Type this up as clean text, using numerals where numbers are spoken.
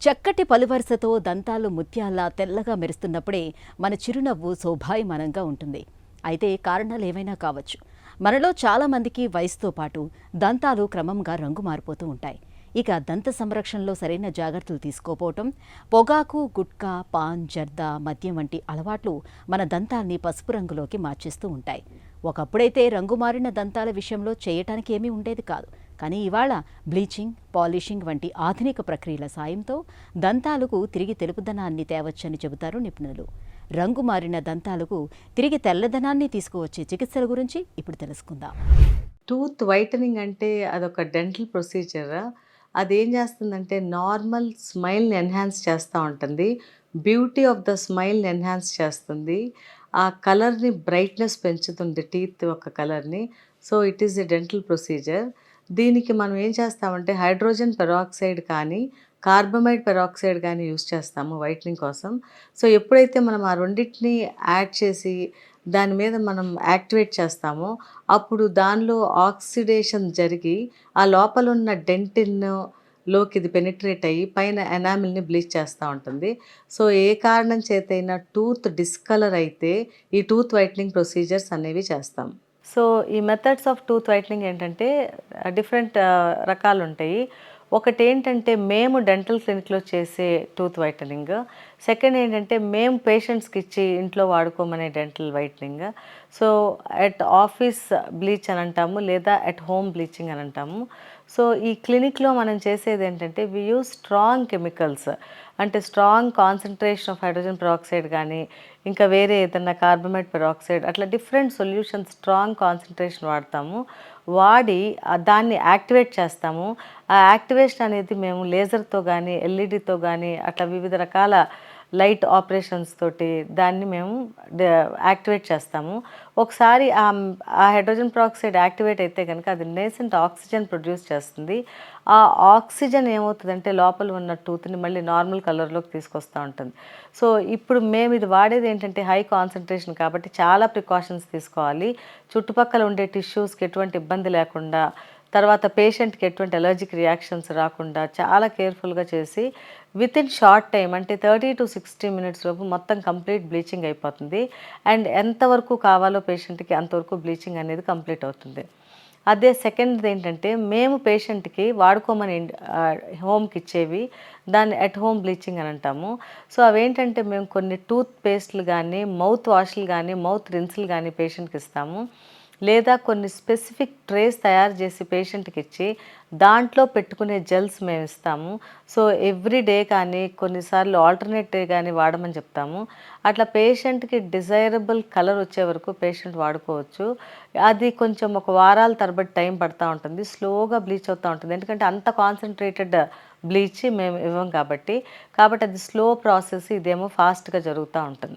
చక్కటి పలువరుసతో దంతాలు ముత్యాల్లా తెల్లగా మెరుస్తున్నప్పుడే మన చిరునవ్వు శోభాయమానంగా ఉంటుంది. అయితే కారణాలేమైనా కావచ్చు. మనలో చాలామందికి వయసుతో పాటు దంతాలు క్రమంగా రంగు మారిపోతూ ఉంటాయి. ఇక దంత సంరక్షణలో సరైన జాగ్రత్తలు తీసుకోపోవటం, పొగాకు, గుట్కా, పాన్, జర్దా, మద్యం వంటి అలవాట్లు మన దంతాల్ని పసుపు రంగులోకి మార్చేస్తూ ఉంటాయి. ఒకప్పుడైతే రంగు మారిన దంతాల విషయంలో చేయటానికి ఏమీ ఉండేది కాదు. కానీ ఇవాళ బ్లీచింగ్, పాలిషింగ్ వంటి ఆధునిక ప్రక్రియల సాయంతో దంతాలకు తిరిగి తెలుపుదనాన్ని తేవచ్చని చెబుతారు నిపుణులు. రంగు మారిన దంతాలకు తిరిగి తెల్లదనాన్ని తీసుకువచ్చే చికిత్సల గురించి ఇప్పుడు తెలుసుకుందాం. టూత్ వైటనింగ్ అంటే అదొక డెంటల్ ప్రొసీజర్. అదేం చేస్తుందంటే నార్మల్ స్మైల్‌ని ఎన్హాన్స్ చేస్తా ఉంటుంది. బ్యూటీ ఆఫ్ ద స్మైల్‌ని ఎన్హాన్స్ చేస్తుంది. ఆ కలర్‌ని బ్రైట్‌నెస్ పెంచుతుంది టీత్ యొక్క కలర్‌ని. So, it is a dental procedure. దీనికి మనం ఏం చేస్తామంటే హైడ్రోజన్ పెరాక్సైడ్ కానీ, కార్బమైడ్ పెరాక్సైడ్ కానీ యూజ్ చేస్తాము వైటనింగ్ కోసం. సో, ఎప్పుడైతే మనం ఆ రెండిటిని యాడ్ చేసి దాని మీద మనం యాక్టివేట్ చేస్తామో అప్పుడు దానిలో ఆక్సిడేషన్ జరిగి ఆ లోపలున్న డెంటిన్‌లోకి ఇది పెనిట్రేట్ అయ్యి పైన ఎనామిల్‌ని బ్లీచ్ చేస్తా ఉంటుంది. సో, ఏ కారణం చేతైనా టూత్ డిస్కలర్ అయితే ఈ టూత్ వైట్నింగ్ ప్రొసీజర్స్ అనేవి చేస్తాం. సో, ఈ మెథడ్స్ ఆఫ్ టూత్ వైట్నింగ్ ఏంటంటే డిఫరెంట్ రకాలుంటాయి. ఒకటేంటంటే మేము డెంటల్ క్లినిక్‌లో చేసే టూత్ వైటనింగ్. సెకండ్ ఏంటంటే మేము పేషెంట్స్‌కి ఇచ్చి ఇంట్లో వాడుకోమనే dental whitening. So, at office bleach అని అంటాము, లేదా అట్ హోమ్ బ్లీచింగ్ అని అంటాము. సో, ఈ క్లినిక్‌లో మనం చేసేదేంటంటే వి యూజ్ స్ట్రాంగ్ కెమికల్స్. అంటే strong concentration of hydrogen peroxide గానీ, ఇంకా వేరే ఏదన్నా కార్బమైడ్ పెరాక్సైడ్ అట్లా డిఫరెంట్ సొల్యూషన్స్ స్ట్రాంగ్ కాన్సంట్రేషన్ వాడతాము. వాడి దాన్ని యాక్టివేట్ చేస్తాము. ఆ యాక్టివేషన్ అనేది మేము లేజర్‌తో గానీ, ఎల్ఈడీతో గానీ అట్లా వివిధ రకాల లైట్ ఆపరేషన్స్ తోటి దాన్ని మేము డ యాక్టివేట్ చేస్తాము. ఒకసారి ఆ హైడ్రోజన్ పెరాక్సైడ్ యాక్టివేట్ అయితే గనుక అది నేసెంట్ ఆక్సిజన్ ప్రొడ్యూస్ చేస్తుంది. ఆ ఆక్సిజన్ ఏమవుతదంటే లోపల ఉన్న టూత్‌ని మళ్ళీ నార్మల్ కలర్‌లోకి తీసుకొస్తా ఉంటుంది. సో, ఇప్పుడు మేము ఇది వాడేది ఏంటంటే హై కాన్సంట్రేషన్ కాబట్టి చాలా ప్రికాషన్స్ తీసుకోవాలి. చుట్టుపక్కల ఉండే టిష్యూస్‌కి ఎటువంటి ఇబ్బంది లేకుండా, తర్వాత పేషెంట్‌కి ఎటువంటి అలర్జిక్ రియాక్షన్స్ రాకుండా చాలా కేర్‌ఫుల్‌గా చేసి వితిన్ షార్ట్ టైమ్ అంటే 30-60 మినిట్స్ లోపు మొత్తం కంప్లీట్ బ్లీచింగ్ అయిపోతుంది. అండ్ ఎంతవరకు కావాలో పేషెంట్‌కి అంతవరకు బ్లీచింగ్ అనేది కంప్లీట్ అవుతుంది. అదే సెకండ్‌ది ఏంటంటే మేము పేషెంట్‌కి వాడుకోమని హోమ్‌కి ఇచ్చేవి దాన్ని అట్ హోమ్ బ్లీచింగ్ అని అంటాము. సో, అవేంటంటే మేము కొన్ని టూత్ పేస్టులు గానీ, మౌత్ వాష్‌లు గానీ, మౌత్ రిన్సులు గానీ పేషెంట్‌కి ఇస్తాము. లేదా కొన్ని స్పెసిఫిక్ ట్రేస్ తయారు చేసి పేషెంట్‌కి ఇచ్చి దాంట్లో పెట్టుకునే జెల్స్ మేము ఇస్తాము. సో, ఎవ్రీ డే కానీ కొన్నిసార్లు ఆల్టర్‌నేట్ డే గానీ వాడమని చెప్తాము. అట్లా పేషెంట్‌కి డిజైరబుల్ కలర్ వచ్చే వరకు పేషెంట్ వాడుకోవచ్చు. అది కొంచెం ఒక వారాల తరబడి టైం పడతా ఉంటుంది. స్లోగా బ్లీచ్ అవుతా ఉంటుంది. ఎందుకంటే అంత కాన్సంట్రేటెడ్ బ్లీచ్ మేము ఇవ్వం కాబట్టి. కాబట్టి అది స్లో ప్రాసెస్, ఇదేమో ఫాస్ట్‌గా జరుగుతా ఉంటుంది.